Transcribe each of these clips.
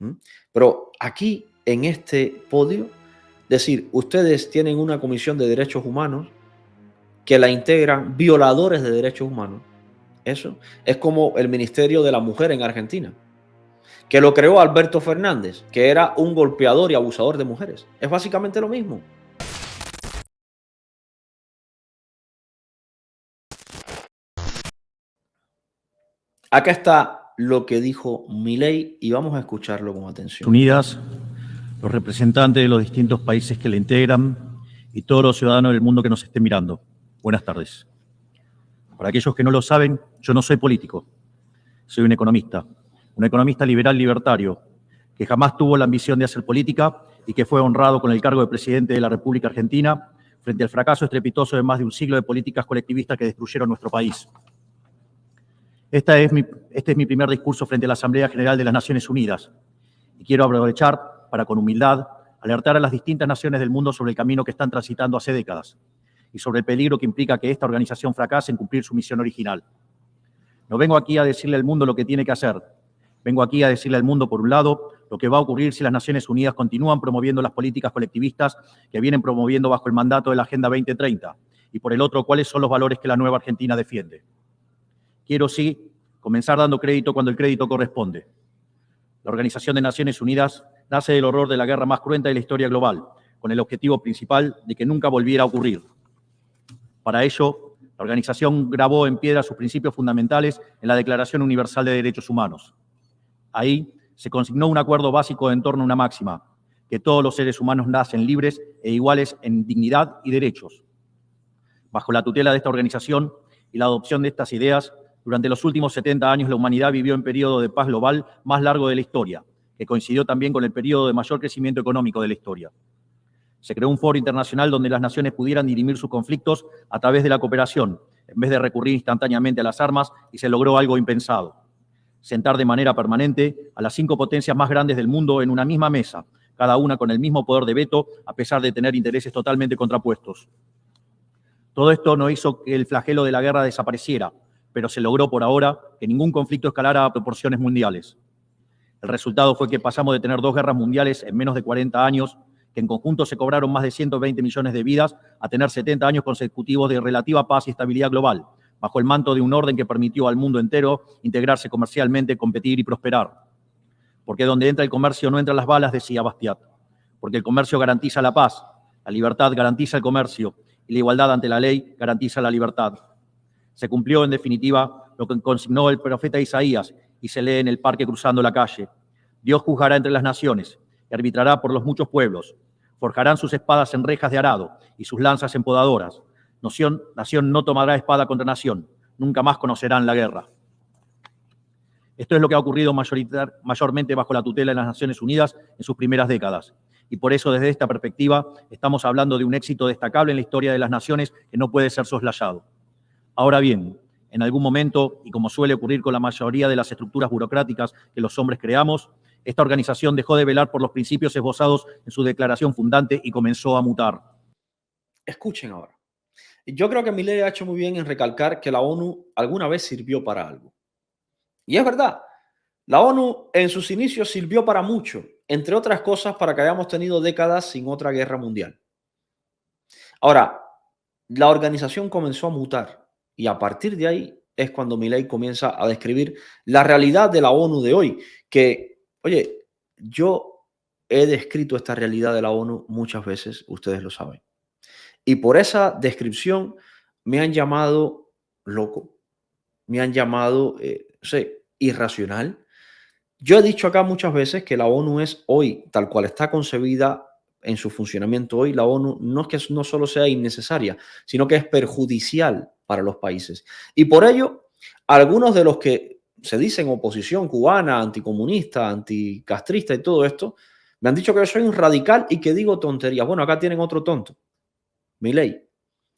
¿Mm? Pero aquí, en este podio, decir, ustedes tienen una comisión de derechos humanos que la integran violadores de derechos humanos. Eso es como el Ministerio de la Mujer en Argentina, que lo creó Alberto Fernández, que era un golpeador y abusador de mujeres. Es básicamente lo mismo. Acá está lo que dijo Milei y vamos a escucharlo con atención. Unidas, los representantes de los distintos países que la integran y todos los ciudadanos del mundo que nos estén mirando. Buenas tardes. Para aquellos que no lo saben, yo no soy político, soy un economista liberal libertario, que jamás tuvo la ambición de hacer política y que fue honrado con el cargo de presidente de la República Argentina frente al fracaso estrepitoso de más de un siglo de políticas colectivistas que destruyeron nuestro país. Este es mi primer discurso frente a la Asamblea General de las Naciones Unidas y quiero aprovechar para, con humildad, alertar a las distintas naciones del mundo sobre el camino que están transitando hace décadas y sobre el peligro que implica que esta organización fracase en cumplir su misión original. No vengo aquí a decirle al mundo lo que tiene que hacer. Vengo aquí a decirle al mundo, por un lado, lo que va a ocurrir si las Naciones Unidas continúan promoviendo las políticas colectivistas que vienen promoviendo bajo el mandato de la Agenda 2030, y por el otro, cuáles son los valores que la nueva Argentina defiende. Quiero, sí, comenzar dando crédito cuando el crédito corresponde. La Organización de Naciones Unidas nace del horror de la guerra más cruenta de la historia global, con el objetivo principal de que nunca volviera a ocurrir. Para ello, la organización grabó en piedra sus principios fundamentales en la Declaración Universal de Derechos Humanos. Ahí se consignó un acuerdo básico en torno a una máxima, que todos los seres humanos nacen libres e iguales en dignidad y derechos. Bajo la tutela de esta organización y la adopción de estas ideas, durante los últimos 70 años la humanidad vivió un periodo de paz global más largo de la historia, que coincidió también con el periodo de mayor crecimiento económico de la historia. Se creó un foro internacional donde las naciones pudieran dirimir sus conflictos a través de la cooperación, en vez de recurrir instantáneamente a las armas, y se logró algo impensado: sentar de manera permanente a las 5 potencias más grandes del mundo en una misma mesa, cada una con el mismo poder de veto, a pesar de tener intereses totalmente contrapuestos. Todo esto no hizo que el flagelo de la guerra desapareciera, pero se logró por ahora que ningún conflicto escalara a proporciones mundiales. El resultado fue que pasamos de tener 2 guerras mundiales en menos de 40 años, que en conjunto se cobraron más de 120 millones de vidas, a tener 70 años consecutivos de relativa paz y estabilidad global, bajo el manto de un orden que permitió al mundo entero integrarse comercialmente, competir y prosperar. Porque donde entra el comercio no entran las balas, decía Bastiat. Porque el comercio garantiza la paz, la libertad garantiza el comercio y la igualdad ante la ley garantiza la libertad. Se cumplió, en definitiva, lo que consignó el profeta Isaías y se lee en el parque cruzando la calle. Dios juzgará entre las naciones y arbitrará por los muchos pueblos. Forjarán sus espadas en rejas de arado y sus lanzas en podadoras. Nación no tomará espada contra nación. Nunca más conocerán la guerra. Esto es lo que ha ocurrido mayormente bajo la tutela de las Naciones Unidas en sus primeras décadas. Y por eso, desde esta perspectiva, estamos hablando de un éxito destacable en la historia de las naciones que no puede ser soslayado. Ahora bien, en algún momento, y como suele ocurrir con la mayoría de las estructuras burocráticas que los hombres creamos, esta organización dejó de velar por los principios esbozados en su declaración fundante y comenzó a mutar. Escuchen ahora. Yo creo que Milei ha hecho muy bien en recalcar que la ONU alguna vez sirvió para algo. Y es verdad, la ONU en sus inicios sirvió para mucho, entre otras cosas para que hayamos tenido décadas sin otra guerra mundial. Ahora, la organización comenzó a mutar y a partir de ahí es cuando Milei comienza a describir la realidad de la ONU de hoy, que, oye, yo he descrito esta realidad de la ONU muchas veces, ustedes lo saben. Y por esa descripción me han llamado loco, me han llamado, no sé, irracional. Yo he dicho acá muchas veces que la ONU es hoy, tal cual está concebida en su funcionamiento hoy, la ONU no es que no solo sea innecesaria, sino que es perjudicial para los países. Y por ello, algunos de los que se dicen oposición cubana, anticomunista, anticastrista y todo esto, me han dicho que yo soy un radical y que digo tonterías. Bueno, acá tienen otro tonto, Milei,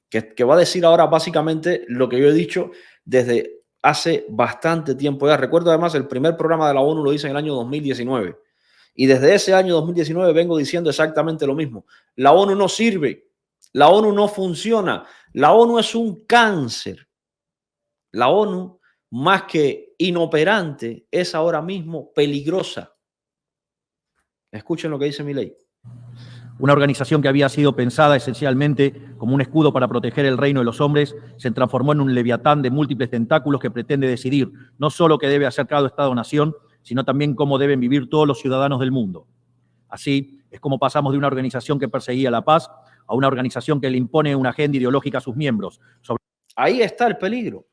que va a decir ahora básicamente lo que yo he dicho desde hace bastante tiempo ya. Recuerdo además el primer programa de la ONU lo hice en el año 2019 y desde ese año 2019 vengo diciendo exactamente lo mismo. La ONU no sirve, la ONU no funciona, la ONU es un cáncer. La ONU, más que inoperante, es ahora mismo peligrosa. Escuchen lo que dice Milei. Una organización que había sido pensada esencialmente como un escudo para proteger el reino de los hombres, se transformó en un leviatán de múltiples tentáculos que pretende decidir no solo qué debe hacer cada Estado-nación, sino también cómo deben vivir todos los ciudadanos del mundo. Así es como pasamos de una organización que perseguía la paz a una organización que le impone una agenda ideológica a sus miembros. Ahí está el peligro.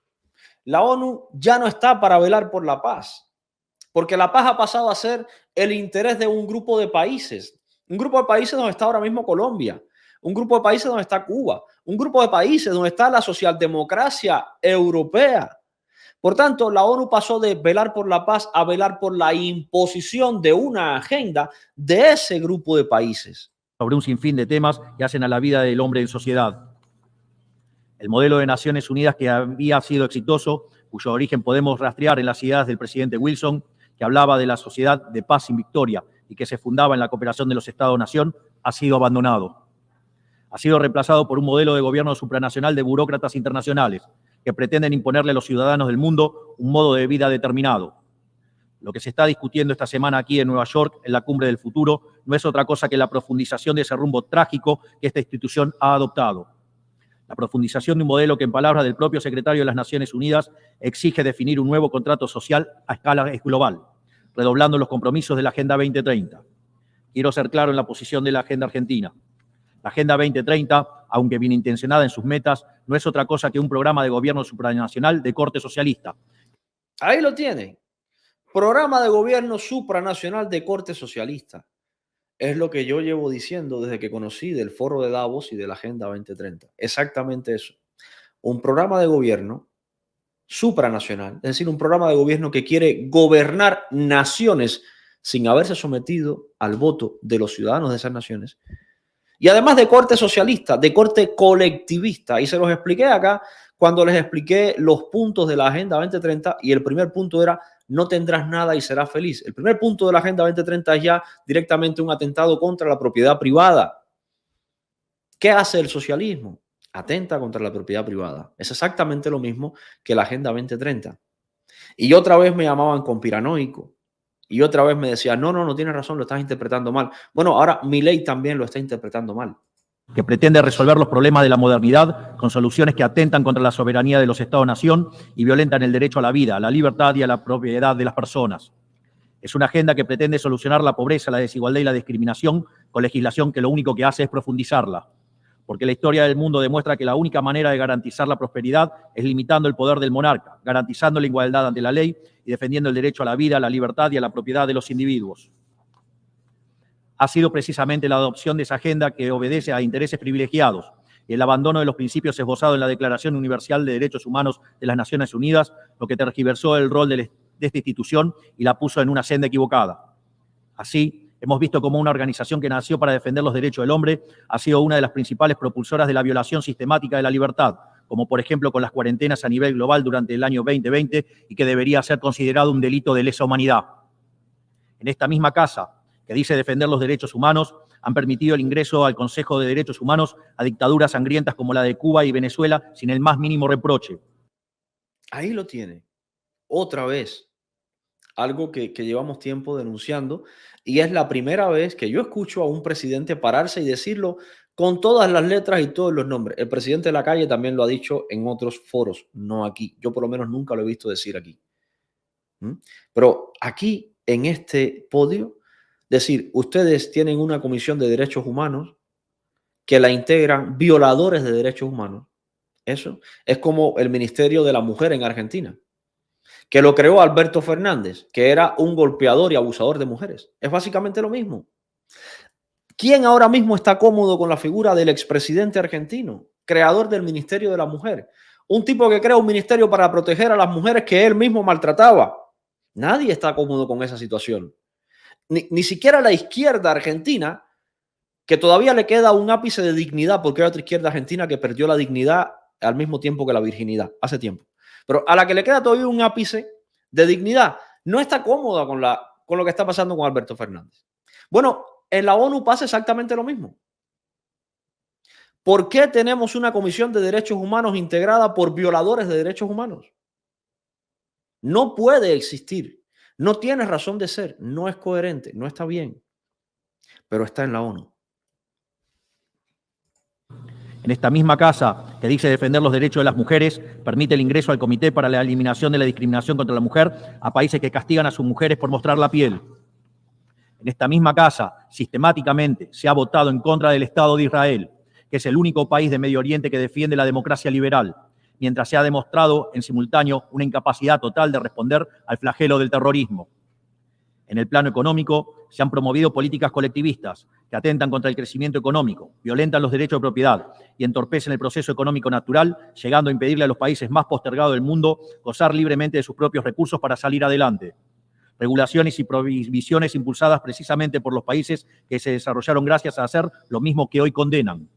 La ONU ya no está para velar por la paz, porque la paz ha pasado a ser el interés de un grupo de países. Un grupo de países donde está ahora mismo Colombia, un grupo de países donde está Cuba, un grupo de países donde está la socialdemocracia europea. Por tanto, la ONU pasó de velar por la paz a velar por la imposición de una agenda de ese grupo de países. Sobre un sinfín de temas que hacen a la vida del hombre en sociedad. El modelo de Naciones Unidas que había sido exitoso, cuyo origen podemos rastrear en las ideas del presidente Wilson, que hablaba de la sociedad de paz sin victoria y que se fundaba en la cooperación de los Estados-nación, ha sido abandonado. Ha sido reemplazado por un modelo de gobierno supranacional de burócratas internacionales que pretenden imponerle a los ciudadanos del mundo un modo de vida determinado. Lo que se está discutiendo esta semana aquí en Nueva York, en la Cumbre del Futuro, no es otra cosa que la profundización de ese rumbo trágico que esta institución ha adoptado. La profundización de un modelo que, en palabras del propio secretario de las Naciones Unidas, exige definir un nuevo contrato social a escala global, redoblando los compromisos de la Agenda 2030. Quiero ser claro en la posición de la Agenda Argentina. La Agenda 2030, aunque bien intencionada en sus metas, no es otra cosa que un programa de gobierno supranacional de corte socialista. Ahí lo tienen. Programa de gobierno supranacional de corte socialista. Es lo que yo llevo diciendo desde que conocí del Foro de Davos y de la Agenda 2030. Exactamente eso. Un programa de gobierno supranacional, es decir, un programa de gobierno que quiere gobernar naciones sin haberse sometido al voto de los ciudadanos de esas naciones. Y además de corte socialista, de corte colectivista. Y se los expliqué acá cuando les expliqué los puntos de la Agenda 2030 y el primer punto era no tendrás nada y serás feliz. El primer punto de la Agenda 2030 es ya directamente un atentado contra la propiedad privada. ¿Qué hace el socialismo? Atenta contra la propiedad privada. Es exactamente lo mismo que la Agenda 2030. Y otra vez me llamaban conspiranoico. Y otra vez me decían, no tienes razón, lo estás interpretando mal. Bueno, ahora Milei también lo está interpretando mal. Que pretende resolver los problemas de la modernidad con soluciones que atentan contra la soberanía de los Estados-nación y violentan el derecho a la vida, a la libertad y a la propiedad de las personas. Es una agenda que pretende solucionar la pobreza, la desigualdad y la discriminación con legislación que lo único que hace es profundizarla. Porque la historia del mundo demuestra que la única manera de garantizar la prosperidad es limitando el poder del monarca, garantizando la igualdad ante la ley y defendiendo el derecho a la vida, a la libertad y a la propiedad de los individuos. Ha sido precisamente la adopción de esa agenda que obedece a intereses privilegiados y el abandono de los principios esbozados en la Declaración Universal de Derechos Humanos de las Naciones Unidas, lo que tergiversó el rol de esta institución y la puso en una senda equivocada. Así, hemos visto cómo una organización que nació para defender los derechos del hombre ha sido una de las principales propulsoras de la violación sistemática de la libertad, como por ejemplo con las cuarentenas a nivel global durante el año 2020 y que debería ser considerado un delito de lesa humanidad. En esta misma casa, que dice defender los derechos humanos, han permitido el ingreso al Consejo de Derechos Humanos a dictaduras sangrientas como la de Cuba y Venezuela sin el más mínimo reproche. Ahí lo tiene. Otra vez. Algo que llevamos tiempo denunciando y es la primera vez que yo escucho a un presidente pararse y decirlo con todas las letras y todos los nombres. El presidente de la calle también lo ha dicho en otros foros, no aquí. Yo por lo menos nunca lo he visto decir aquí. Pero aquí, en este podio, decir, ustedes tienen una comisión de derechos humanos que la integran violadores de derechos humanos. Eso es como el Ministerio de la Mujer en Argentina, que lo creó Alberto Fernández, que era un golpeador y abusador de mujeres. Es básicamente lo mismo. ¿Quién ahora mismo está cómodo con la figura del expresidente argentino, creador del Ministerio de la Mujer? Un tipo que crea un ministerio para proteger a las mujeres que él mismo maltrataba. Nadie está cómodo con esa situación. Ni siquiera la izquierda argentina, que todavía le queda un ápice de dignidad, porque hay otra izquierda argentina que perdió la dignidad al mismo tiempo que la virginidad, hace tiempo. Pero a la que le queda todavía un ápice de dignidad, no está cómoda con lo que está pasando con Alberto Fernández. Bueno, en la ONU pasa exactamente lo mismo. ¿Por qué tenemos una comisión de derechos humanos integrada por violadores de derechos humanos? No puede existir. No tiene razón de ser. No es coherente. No está bien. pero está en la ONU. En esta misma casa, que dice defender los derechos de las mujeres, permite el ingreso al Comité para la Eliminación de la Discriminación contra la Mujer a países que castigan a sus mujeres por mostrar la piel. En esta misma casa, sistemáticamente, se ha votado en contra del Estado de Israel, que es el único país de Medio Oriente que defiende la democracia liberal, mientras se ha demostrado en simultáneo una incapacidad total de responder al flagelo del terrorismo. En el plano económico, se han promovido políticas colectivistas que atentan contra el crecimiento económico, violentan los derechos de propiedad y entorpecen el proceso económico natural, llegando a impedirle a los países más postergados del mundo gozar libremente de sus propios recursos para salir adelante. Regulaciones y prohibiciones impulsadas precisamente por los países que se desarrollaron gracias a hacer lo mismo que hoy condenan.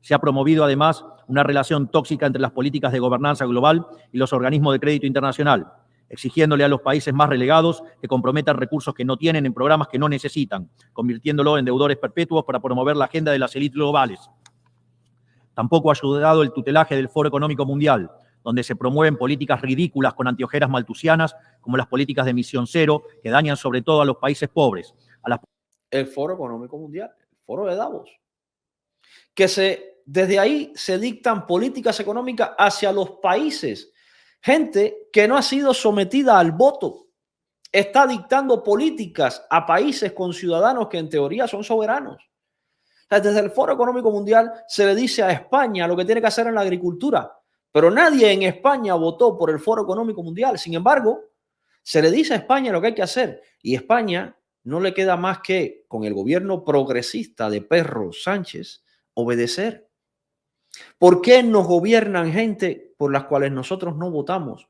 Se ha promovido además una relación tóxica entre las políticas de gobernanza global y los organismos de crédito internacional, exigiéndole a los países más relegados que comprometan recursos que no tienen en programas que no necesitan, convirtiéndolo en deudores perpetuos para promover la agenda de las élites globales. Tampoco ha ayudado el tutelaje del Foro Económico Mundial, donde se promueven políticas ridículas con anteojeras maltusianas, como las políticas de emisión cero, que dañan sobre todo a los países pobres. El Foro Económico Mundial, el Foro de Davos, que desde ahí se dictan políticas económicas hacia los países. Gente que no ha sido sometida al voto está dictando políticas a países con ciudadanos que en teoría son soberanos. O sea, desde el Foro Económico Mundial se le dice a España lo que tiene que hacer en la agricultura, pero nadie en España votó por el Foro Económico Mundial. Sin embargo, se le dice a España lo que hay que hacer y España no le queda más que, con el gobierno progresista de Pedro Sánchez, obedecer. ¿Por qué nos gobiernan gente por las cuales nosotros no votamos?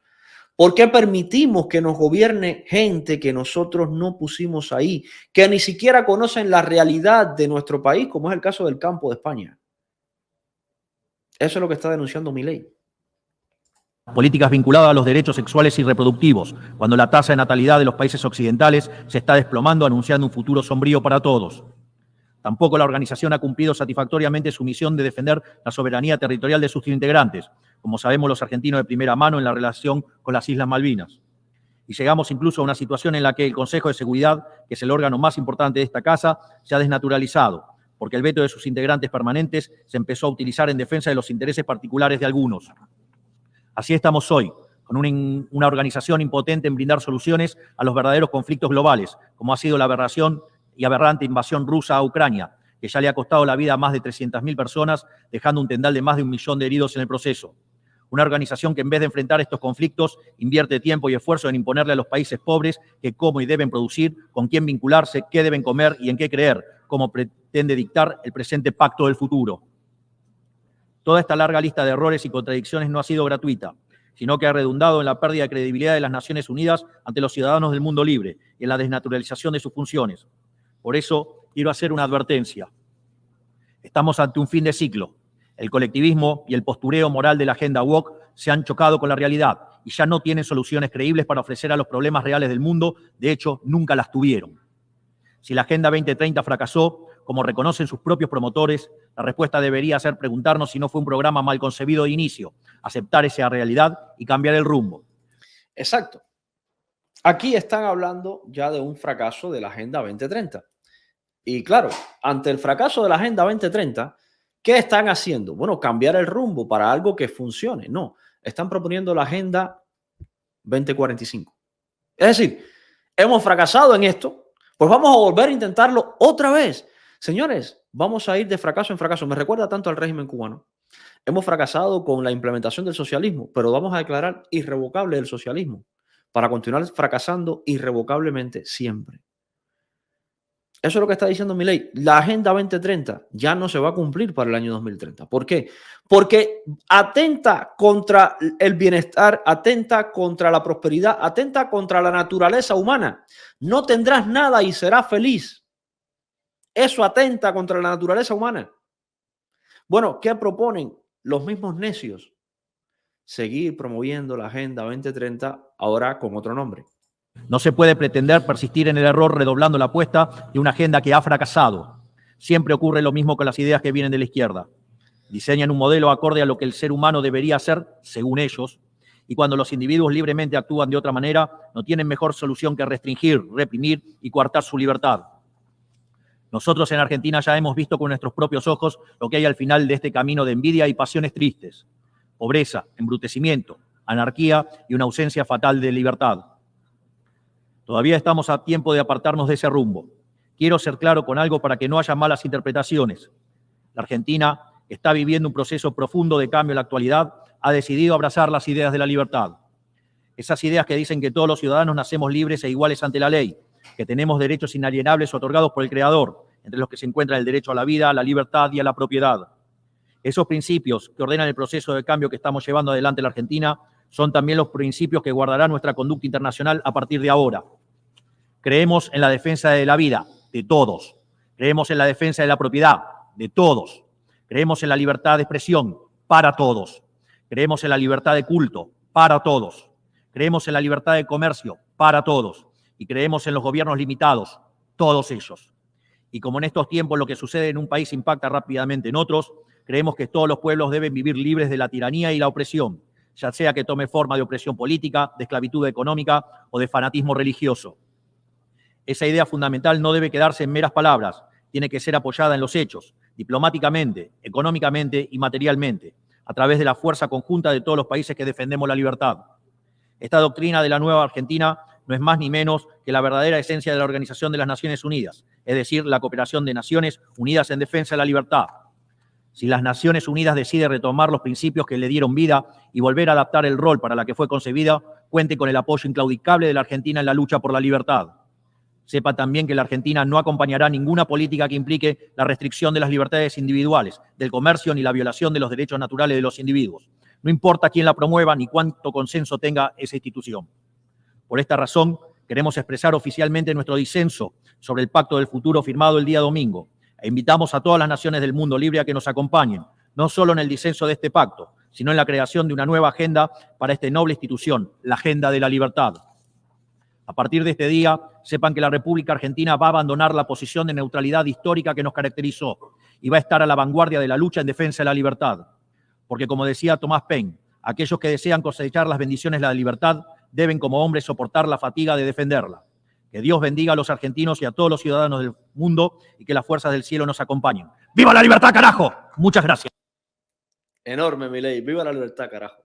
¿Por qué permitimos que nos gobierne gente que nosotros no pusimos ahí, que ni siquiera conocen la realidad de nuestro país, como es el caso del campo de España? Eso es lo que está denunciando Milei. Políticas vinculadas a los derechos sexuales y reproductivos, cuando la tasa de natalidad de los países occidentales se está desplomando, anunciando un futuro sombrío para todos. Tampoco la organización ha cumplido satisfactoriamente su misión de defender la soberanía territorial de sus integrantes, como sabemos los argentinos de primera mano en la relación con las Islas Malvinas. Y llegamos incluso a una situación en la que el Consejo de Seguridad, que es el órgano más importante de esta casa, se ha desnaturalizado, porque el veto de sus integrantes permanentes se empezó a utilizar en defensa de los intereses particulares de algunos. Así estamos hoy, con una organización impotente en brindar soluciones a los verdaderos conflictos globales, como ha sido la aberración y aberrante invasión rusa a Ucrania, que ya le ha costado la vida a más de 300.000 personas, dejando un tendal de más de 1 millón de heridos en el proceso. Una organización que en vez de enfrentar estos conflictos, invierte tiempo y esfuerzo en imponerle a los países pobres que cómo y deben producir, con quién vincularse, qué deben comer y en qué creer, como pretende dictar el presente pacto del futuro. Toda esta larga lista de errores y contradicciones no ha sido gratuita, sino que ha redundado en la pérdida de credibilidad de las Naciones Unidas ante los ciudadanos del mundo libre y en la desnaturalización de sus funciones. Por eso, quiero hacer una advertencia. Estamos ante un fin de ciclo. El colectivismo y el postureo moral de la agenda woke se han chocado con la realidad y ya no tienen soluciones creíbles para ofrecer a los problemas reales del mundo. De hecho, nunca las tuvieron. Si la Agenda 2030 fracasó, como reconocen sus propios promotores, la respuesta debería ser preguntarnos si no fue un programa mal concebido de inicio, aceptar esa realidad y cambiar el rumbo. Exacto. Aquí están hablando ya de un fracaso de la Agenda 2030. Y claro, ante el fracaso de la Agenda 2030, ¿qué están haciendo? Bueno, cambiar el rumbo para algo que funcione. No, están proponiendo la Agenda 2045. Es decir, hemos fracasado en esto, pues vamos a volver a intentarlo otra vez. Señores, vamos a ir de fracaso en fracaso. Me recuerda tanto al régimen cubano. Hemos fracasado con la implementación del socialismo, pero vamos a declarar irrevocable el socialismo para continuar fracasando irrevocablemente siempre. Eso es lo que está diciendo Milei. La Agenda 2030 ya no se va a cumplir para el año 2030. ¿Por qué? Porque atenta contra el bienestar, atenta contra la prosperidad, atenta contra la naturaleza humana. No tendrás nada y serás feliz. Eso atenta contra la naturaleza humana. Bueno, ¿qué proponen los mismos necios? Seguir promoviendo la Agenda 2030 ahora con otro nombre. No se puede pretender persistir en el error redoblando la apuesta de una agenda que ha fracasado. Siempre ocurre lo mismo con las ideas que vienen de la izquierda. Diseñan un modelo acorde a lo que el ser humano debería ser, según ellos, y cuando los individuos libremente actúan de otra manera, no tienen mejor solución que restringir, reprimir y coartar su libertad. Nosotros en Argentina ya hemos visto con nuestros propios ojos lo que hay al final de este camino de envidia y pasiones tristes. Pobreza, embrutecimiento, anarquía y una ausencia fatal de libertad. Todavía estamos a tiempo de apartarnos de ese rumbo. Quiero ser claro con algo para que no haya malas interpretaciones. La Argentina está viviendo un proceso profundo de cambio en la actualidad, ha decidido abrazar las ideas de la libertad. Esas ideas que dicen que todos los ciudadanos nacemos libres e iguales ante la ley, que tenemos derechos inalienables otorgados por el Creador, entre los que se encuentran el derecho a la vida, a la libertad y a la propiedad. Esos principios que ordenan el proceso de cambio que estamos llevando adelante en la Argentina son también los principios que guardarán nuestra conducta internacional a partir de ahora. Creemos en la defensa de la vida, de todos. Creemos en la defensa de la propiedad, de todos. Creemos en la libertad de expresión, para todos. Creemos en la libertad de culto, para todos. Creemos en la libertad de comercio, para todos. Y creemos en los gobiernos limitados, todos ellos. Y como en estos tiempos lo que sucede en un país impacta rápidamente en otros, creemos que todos los pueblos deben vivir libres de la tiranía y la opresión, ya sea que tome forma de opresión política, de esclavitud económica o de fanatismo religioso. Esa idea fundamental no debe quedarse en meras palabras, tiene que ser apoyada en los hechos, diplomáticamente, económicamente y materialmente, a través de la fuerza conjunta de todos los países que defendemos la libertad. Esta doctrina de la nueva Argentina no es más ni menos que la verdadera esencia de la Organización de las Naciones Unidas, es decir, la cooperación de naciones unidas en defensa de la libertad. Si las Naciones Unidas deciden retomar los principios que le dieron vida y volver a adaptar el rol para la que fue concebida, cuente con el apoyo inclaudicable de la Argentina en la lucha por la libertad. Sepa también que la Argentina no acompañará ninguna política que implique la restricción de las libertades individuales, del comercio ni la violación de los derechos naturales de los individuos. No importa quién la promueva ni cuánto consenso tenga esa institución. Por esta razón, queremos expresar oficialmente nuestro disenso sobre el Pacto del Futuro firmado el día domingo e invitamos a todas las naciones del mundo libre a que nos acompañen, no solo en el disenso de este pacto, sino en la creación de una nueva agenda para esta noble institución, la Agenda de la Libertad. A partir de este día, sepan que la República Argentina va a abandonar la posición de neutralidad histórica que nos caracterizó y va a estar a la vanguardia de la lucha en defensa de la libertad. Porque, como decía Thomas Paine, aquellos que desean cosechar las bendiciones de la libertad deben como hombres soportar la fatiga de defenderla. Que Dios bendiga a los argentinos y a todos los ciudadanos del mundo y que las fuerzas del cielo nos acompañen. ¡Viva la libertad, carajo! Muchas gracias. Enorme, Milei. Viva la libertad, carajo.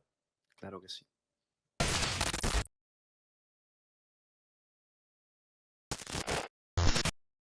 Claro que sí.